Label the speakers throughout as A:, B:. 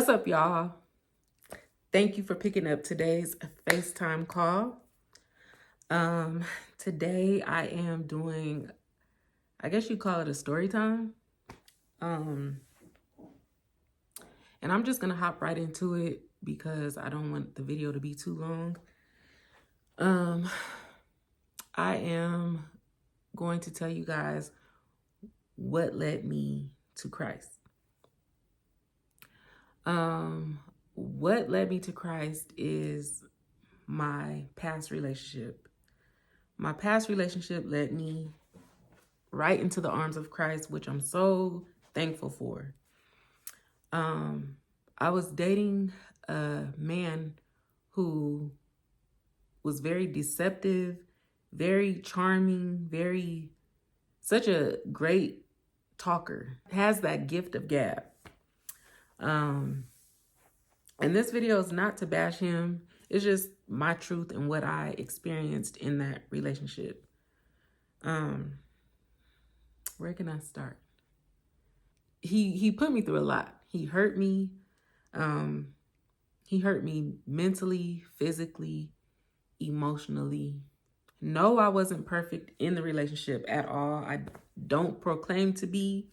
A: What's up, y'all? Thank you for picking up today's FaceTime call. Today I am doing, I guess you call it a story time. And I'm just gonna hop right into it because I don't want the video to be too long. I am going to tell you guys what led me to Christ. What led me to Christ is my past relationship. My past relationship led me right into the arms of Christ, which I'm so thankful for. I was dating a man who was very deceptive, very charming, such a great talker, has that gift of gab. And this video is not to bash him. It's just my truth and what I experienced in that relationship. Where can I start? He put me through a lot. He hurt me. He hurt me mentally, physically, emotionally. No, I wasn't perfect in the relationship at all. I don't proclaim to be.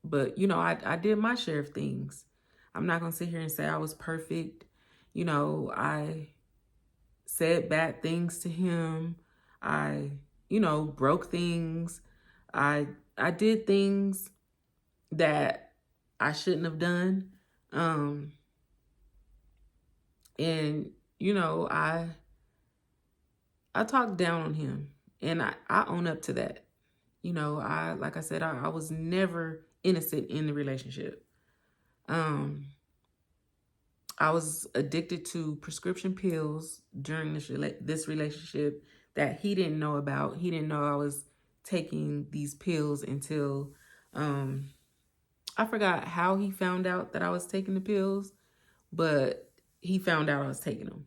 A: But, you know, I did my share of things. I'm not going to sit here and say I was perfect. You know, I said bad things to him. I, broke things. I did things that I shouldn't have done. And, I talked down on him, and I own up to that. Like I said, I was never innocent in the relationship. I was addicted to prescription pills during this relationship that he didn't know about. He didn't know I was taking these pills until I forgot how he found out that I was taking the pills, but he found out I was taking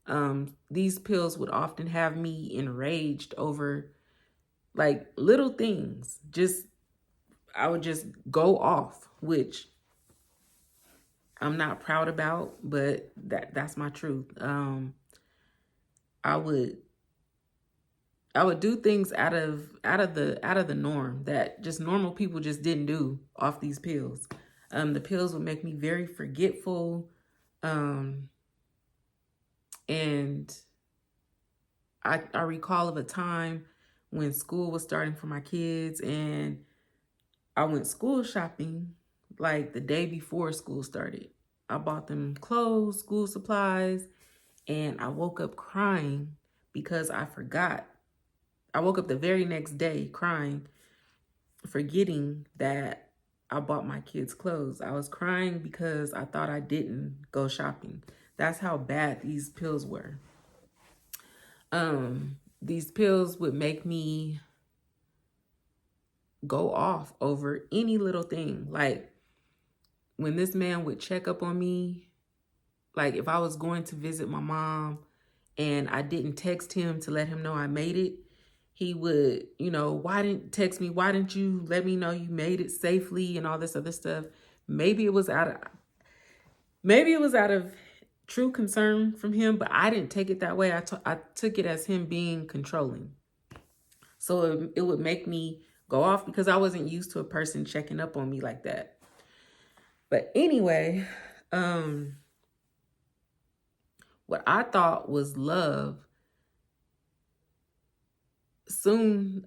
A: them. These pills would often have me enraged over like little things. I would just go off, which I'm not proud about, but that's my truth. I would do things out of the norm that just normal people just didn't do off these pills. The pills would make me very forgetful. And I recall of a time when school was starting for my kids, and I went school shopping like the day before school started. I bought them clothes, school supplies, and I woke up crying because I forgot. I woke up the very next day crying, forgetting that I bought my kids clothes. I was crying because I thought I didn't go shopping. That's how bad these pills were. These pills would make me go off over any little thing. Like when this man would check up on me, like if I was going to visit my mom and I didn't text him to let him know I made it, he would, why didn't you let me know you made it safely and all this other stuff. Maybe it was out of true concern from him, but I didn't take it that way. I took it as him being controlling. So it would make me go off because I wasn't used to a person checking up on me like that. But anyway, what I thought was love,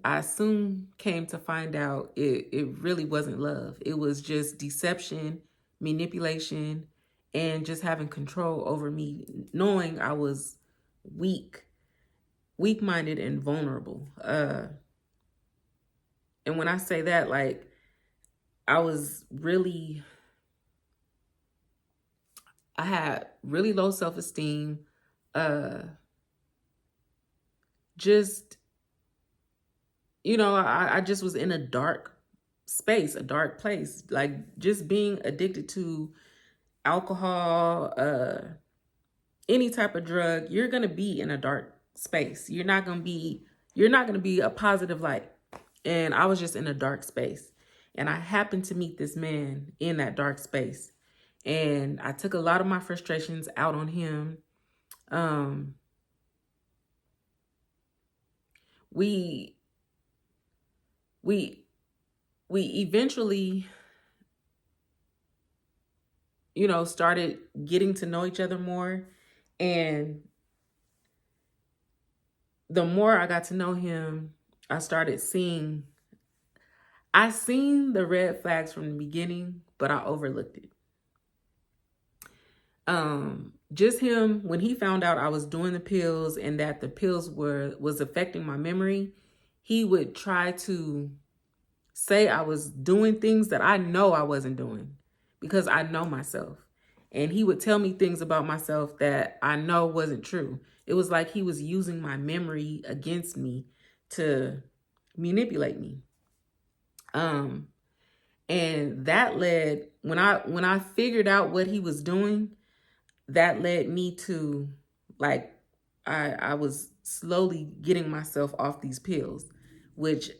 A: I soon came to find out it really wasn't love. It was just deception, manipulation, and just having control over me, knowing I was weak-minded and vulnerable. And when I say that, like, I had really low self-esteem, I just was in a dark space, a dark place, like just being addicted to alcohol, any type of drug. You're going to be in a dark space. You're not going to be a positive light. And I was just in a dark space. And I happened to meet this man in that dark space. And I took a lot of my frustrations out on him. Um, we we we eventually, started getting to know each other more. And the more I got to know him, I started seeing, I seen the red flags from the beginning, but I overlooked it. Just him, when he found out I was doing the pills and that the pills was affecting my memory, he would try to say I was doing things that I know I wasn't doing because I know myself. And he would tell me things about myself that I know wasn't true. It was like he was using my memory against me to manipulate me. And that led, when I figured out what he was doing, that led me to, like, I was slowly getting myself off these pills, which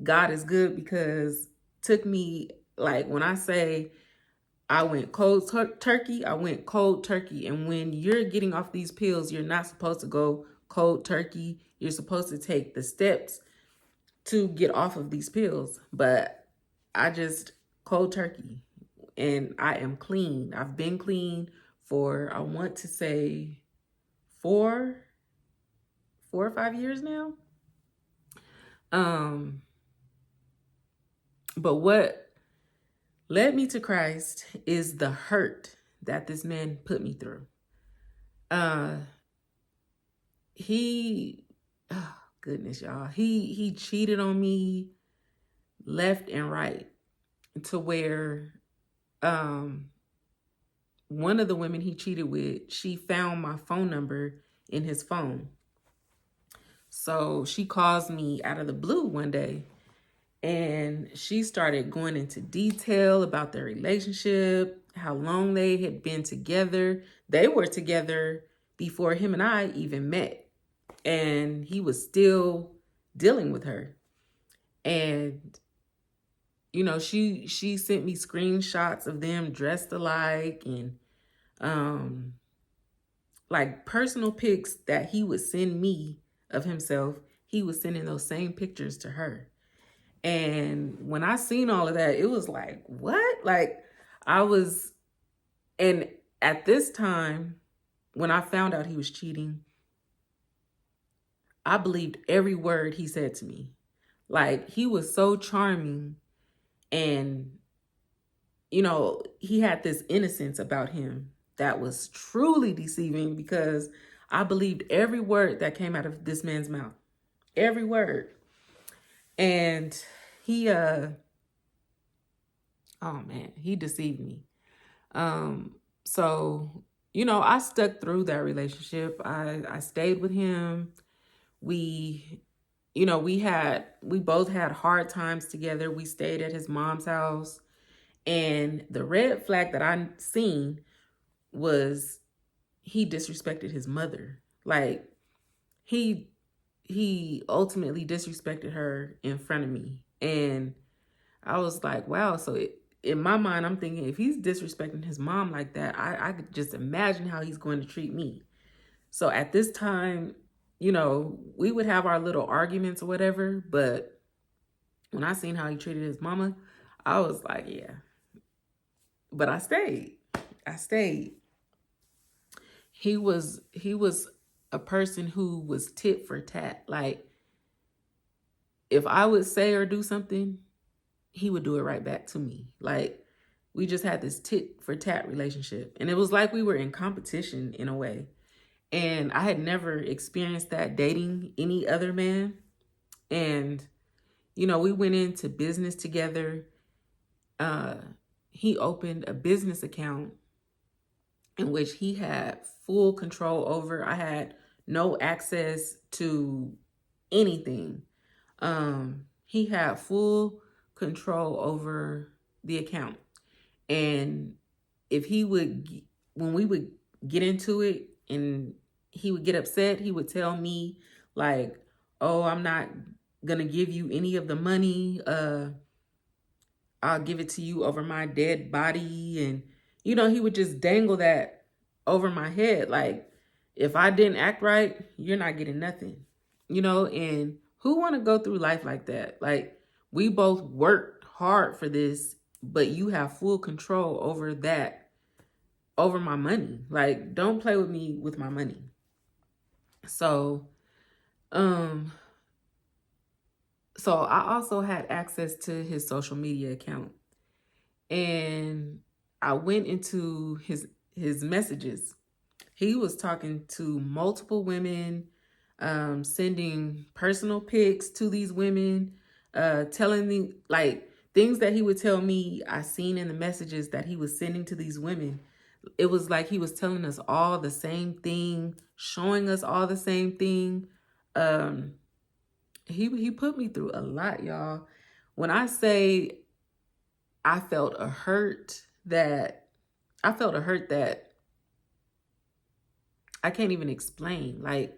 A: God is good, because took me, like, when I say I went cold turkey, I went cold turkey. And when you're getting off these pills, you're not supposed to go cold turkey. You're supposed to take the steps to get off of these pills. But I just cold turkey, and I am clean. I've been clean for, I want to say, 4 or 5 years now. But what led me to Christ is the hurt that this man put me through. Oh goodness, y'all. He cheated on me left and right, to where one of the women he cheated with, she found my phone number in his phone. So she calls me out of the blue one day, and she started going into detail about their relationship, how long they had been together. They were together before him and I even met, and he was still dealing with her. And she sent me screenshots of them dressed alike, and like personal pics that he would send me of himself. He was sending those same pictures to her. And when I seen all of that, it was like, what? Like, and at this time, when I found out he was cheating, I believed every word he said to me. Like, he was so charming, and, he had this innocence about him that was truly deceiving, because I believed every word that came out of this man's mouth. Every word. And he, oh man, he deceived me. So, I stuck through that relationship. I stayed with him. We both had hard times together. We stayed at his mom's house. And the red flag that I seen was he disrespected his mother. Like, he ultimately disrespected her in front of me. And I was like, wow. So in my mind, I'm thinking, if he's disrespecting his mom like that, I could just imagine how he's going to treat me. So at this time, we would have our little arguments or whatever. But when I seen how he treated his mama, I was like, yeah. But I stayed. He was a person who was tit for tat. Like, if I would say or do something, he would do it right back to me. Like, we just had this tit for tat relationship. And it was like we were in competition in a way. And I had never experienced that dating any other man. And, we went into business together. He opened a business account in which he had full control over. I had no access to anything. He had full control over the account. And if when we would get into it and he would get upset, he would tell me, like, oh, I'm not going to give you any of the money. I'll give it to you over my dead body. And, he would just dangle that over my head. Like, if I didn't act right, you're not getting nothing, and who want to go through life like that? Like, we both worked hard for this, but you have full control over that, over my money. Like, don't play with me with my money. So, so I also had access to his social media account, and I went into his messages. He was talking to multiple women, sending personal pics to these women, telling me like things that he would tell me I seen in the messages that he was sending to these women. It was like he was telling us all the same thing, showing us all the same thing. He put me through a lot, y'all. When I say I felt a hurt that I can't even explain. Like,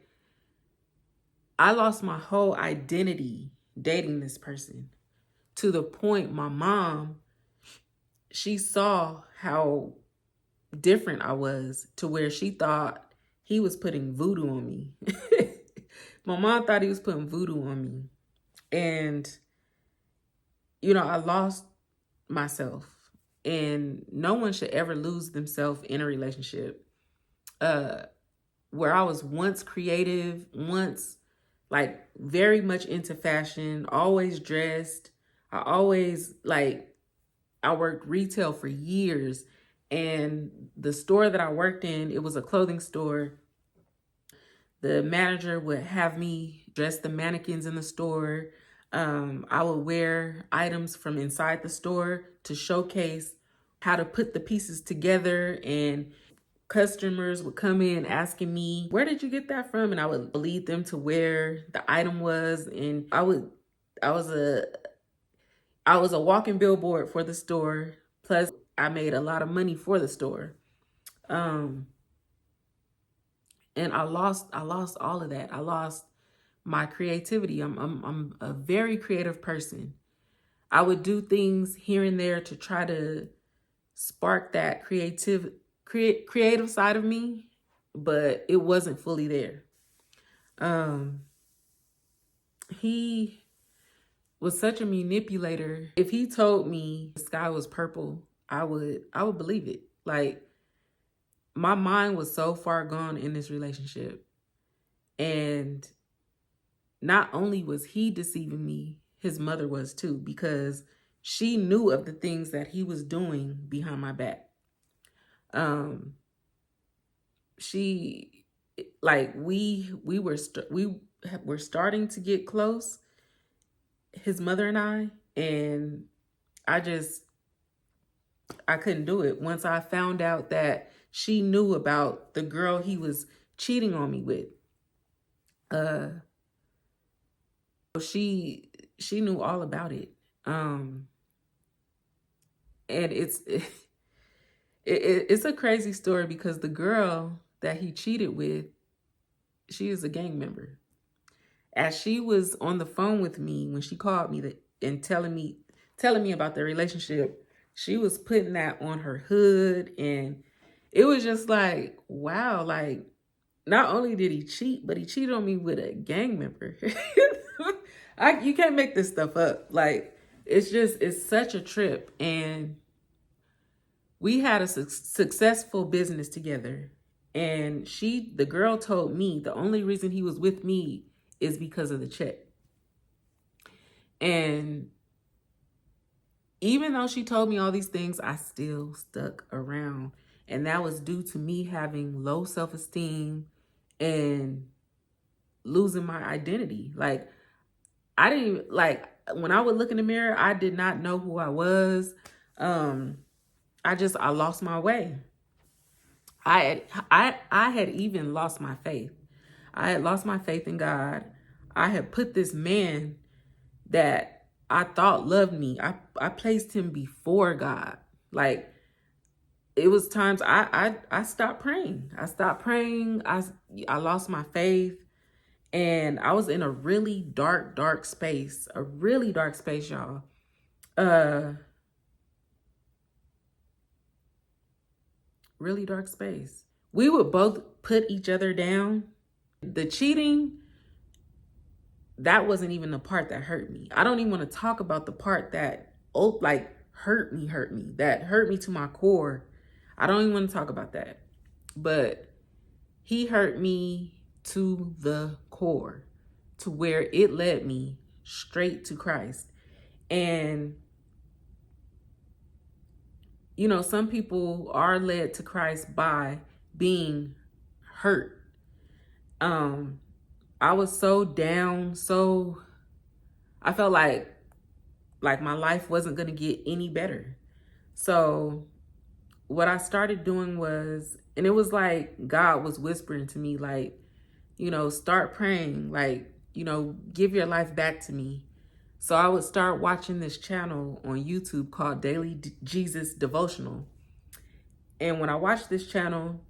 A: I lost my whole identity dating this person, to the point my mom, she saw how different I was, to where she thought he was putting voodoo on me. My mom thought he was putting voodoo on me. And, I lost myself. And no one should ever lose themselves in a relationship. Where I was once creative, once like very much into fashion, always dressed. I worked retail for years. And the store that I worked in, it was a clothing store. The manager would have me dress the mannequins in the store. I would wear items from inside the store to showcase how to put the pieces together, and customers would come in asking me, where did you get that from? And I would lead them to where the item was. And I was a walking billboard for the store. Plus, I made a lot of money for the store. And I lost all of that. I lost my creativity. I'm a very creative person. I would do things here and there to try to spark that creative side of me, but it wasn't fully there. He was such a manipulator. If he told me the sky was purple, I would believe it. Like, my mind was so far gone in this relationship. And not only was he deceiving me, his mother was too, because she knew of the things that he was doing behind my back. We were starting to get close, his mother and I, and I couldn't do it. Once I found out that she knew about the girl he was cheating on me with, she knew all about it. And it's a crazy story, because the girl that he cheated with, she is a gang member. As she was on the phone with me when she called me and telling me about their relationship, she was putting that on her hood. And it was just like, wow, like, not only did he cheat, but he cheated on me with a gang member. You can't make this stuff up. Like, it's such a trip. And we had a successful business together. And the girl told me the only reason he was with me is because of the check. And even though she told me all these things, I still stuck around. And that was due to me having low self-esteem and losing my identity. Like, when I would look in the mirror, I did not know who I was. I lost my way. I had even lost my faith. I had lost my faith in God. I had put this man that I thought loved me, I placed him before God. Like, it was times I stopped praying. I stopped praying. I lost my faith. And I was in a really dark space, y'all. really dark space. We would both put each other down. The cheating, that wasn't even the part that hurt me. I don't even want to talk about the part that like hurt me, that hurt me to my core. I don't even want to talk about that. But he hurt me to the core, to where it led me straight to Christ. And you know, some people are led to Christ by being hurt. I was so down, so I felt like my life wasn't going to get any better. So what I started doing was, and it was like God was whispering to me, like, you know, start praying, like, you know, give your life back to me. So I would start watching this channel on YouTube called Daily Jesus Devotional. And when I watched this channel,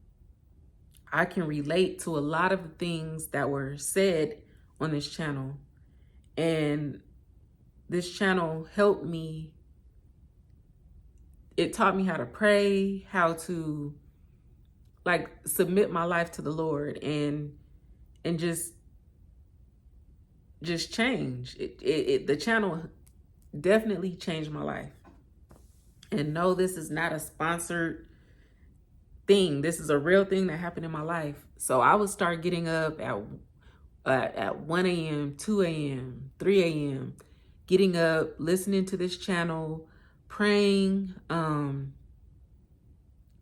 A: I can relate to a lot of the things that were said on this channel. And this channel helped me. It taught me how to pray, how to like submit my life to the Lord and just change. The channel definitely changed my life. And no, this is not a sponsored thing. This is a real thing that happened in my life. So I would start getting up at 1 a.m., 2 a.m., 3 a.m., getting up, listening to this channel, praying,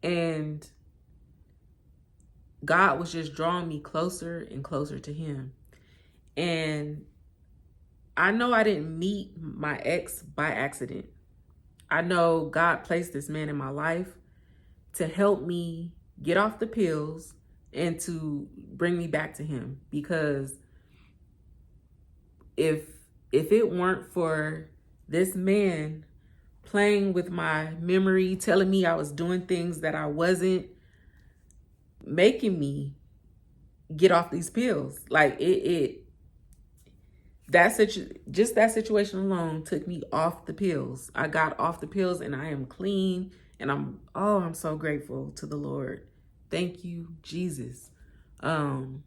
A: and God was just drawing me closer and closer to him. And I know I didn't meet my ex by accident. I know God placed this man in my life to help me get off the pills and to bring me back to him. Because if it weren't for this man playing with my memory, telling me I was doing things that I wasn't, making me get off these pills, like just that situation alone took me off the pills. I got off the pills and I am clean, and I'm so grateful to the Lord. Thank you, Jesus. And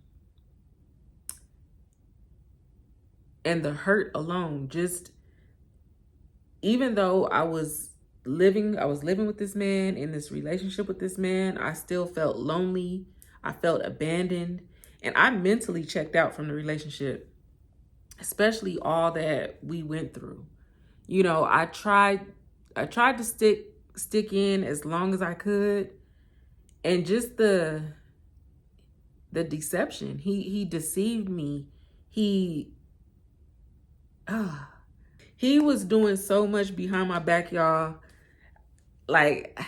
A: the hurt alone, just even though I was living with this man, in this relationship with this man, I still felt lonely. I felt abandoned, and I mentally checked out from the relationship, especially all that we went through. You know, I tried to stick in as long as I could, and just the deception. He deceived me. He was doing so much behind my back, y'all. Like,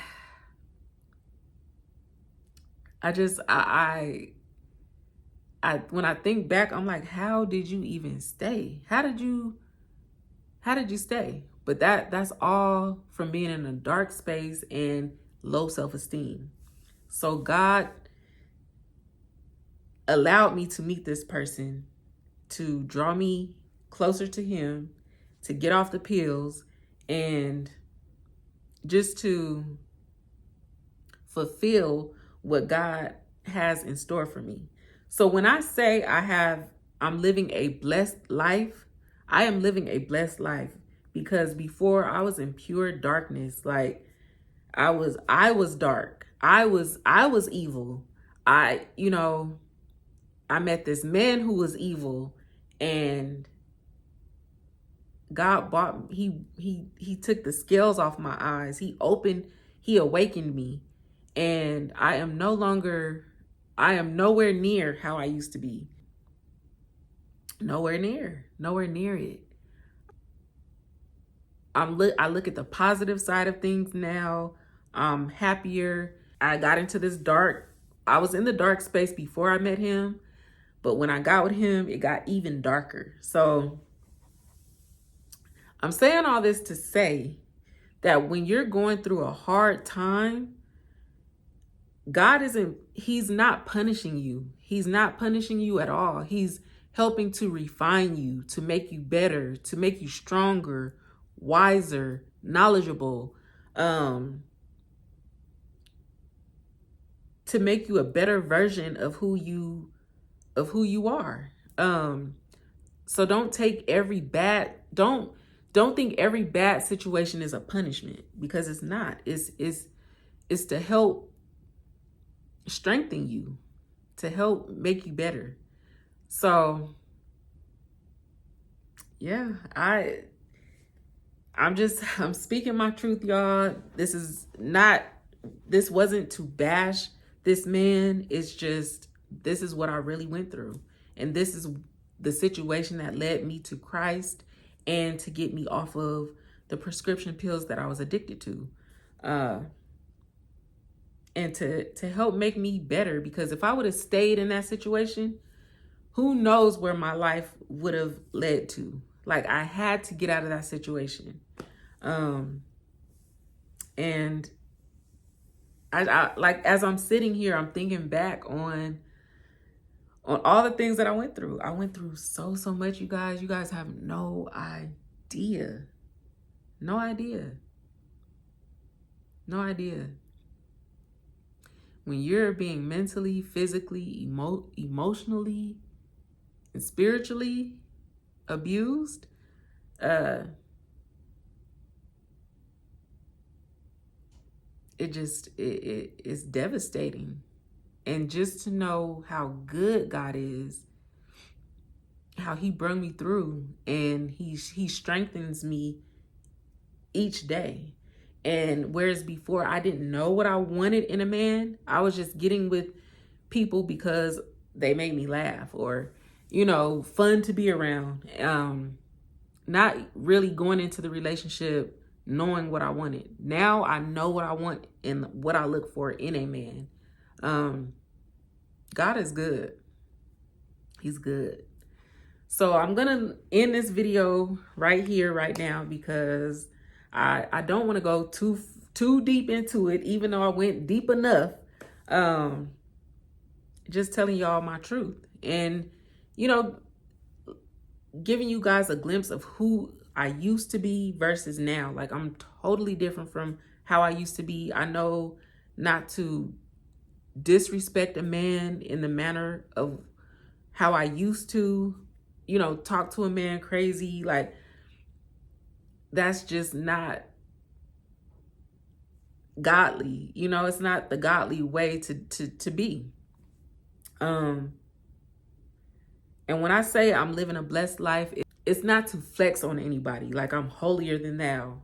A: I when I think back, I'm like, how did you even stay? How did you stay? But that's all from being in a dark space and low self-esteem. So God allowed me to meet this person, to draw me closer to him, to get off the pills, and just to fulfill what God has in store for me. So when I say I'm living a blessed life, I am living a blessed life, because before I was in pure darkness. Like, I was dark. I was evil. I met this man who was evil, and God bought he took the scales off my eyes. He awakened me, and I am nowhere near how I used to be. Nowhere near it. I look at the positive side of things now. I'm happier. I was in the dark space before I met him, but when I got with him, it got even darker. So I'm saying all this to say that when you're going through a hard time, he's not punishing you. He's not punishing you at all. He's helping to refine you, to make you better, to make you stronger, wiser, knowledgeable. to make you a better version of who you are. So don't take every bad, don't think every bad situation is a punishment, because it's not. It's to help strengthen you, to help make you better. So yeah, I'm speaking my truth, y'all. This wasn't to bash this man. It's just, this is what I really went through. And this is the situation that led me to Christ and to get me off of the prescription pills that I was addicted to. And to help make me better, because if I would have stayed in that situation, who knows where my life would have led to. Like, I had to get out of that situation. And I like, as I'm sitting here, I'm thinking back on all the things that I went through. I went through so much, you guys. You guys have no idea. No idea. No idea. When you're being mentally, physically, emotionally, and spiritually abused, it's devastating. And just to know how good God is, how he brought me through, and he strengthens me each day. And whereas before I didn't know what I wanted in a man, I was just getting with people because they made me laugh, or, you know, fun to be around. Not really going into the relationship knowing what I wanted. Now I know what I want and what I look for in a man. God is good. He's good. So I'm gonna end this video right here, right now, because I don't want to go too deep into it, even though I went deep enough. Just telling y'all my truth, and, you know, giving you guys a glimpse of who I used to be versus now. Like, I'm totally different from how I used to be. I know not to disrespect a man in the manner of how I used to, you know, talk to a man crazy. Like, that's just not godly. You know, it's not the godly way to be. And when I say I'm living a blessed life, it's not to flex on anybody, like I'm holier than thou.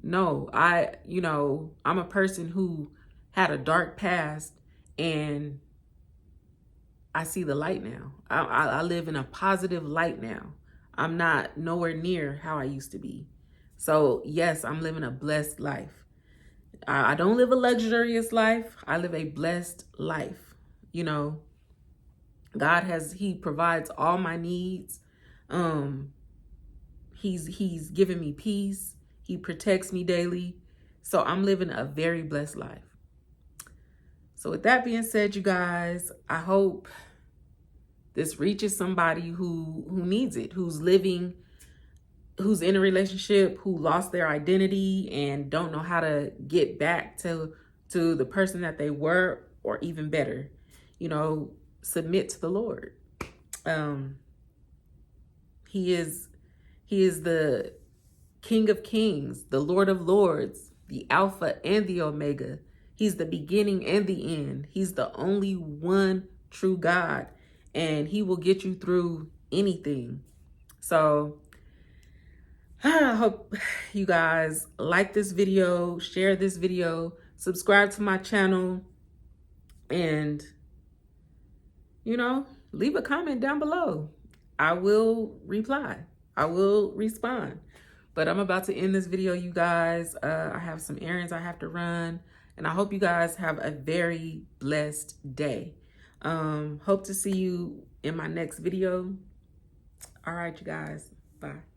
A: No, I'm a person who had a dark past, and I see the light now. I live in a positive light now. I'm not nowhere near how I used to be. So yes, I'm living a blessed life. I don't live a luxurious life. I live a blessed life. You know, he provides all my needs. He's given me peace. He protects me daily. So I'm living a very blessed life. So with that being said, you guys, I hope this reaches somebody who needs it, who's in a relationship, who lost their identity and don't know how to get back to the person that they were, or even better, you know, submit to the Lord. He is the King of Kings, the Lord of Lords, the Alpha and the Omega. He's the beginning and the end. He's the only one true God, and he will get you through anything. So I hope you guys like this video, share this video, subscribe to my channel, and, you know, leave a comment down below. I will reply. I will respond. But I'm about to end this video, you guys. I have some errands I have to run, and I hope you guys have a very blessed day. Hope to see you in my next video. All right, you guys. Bye.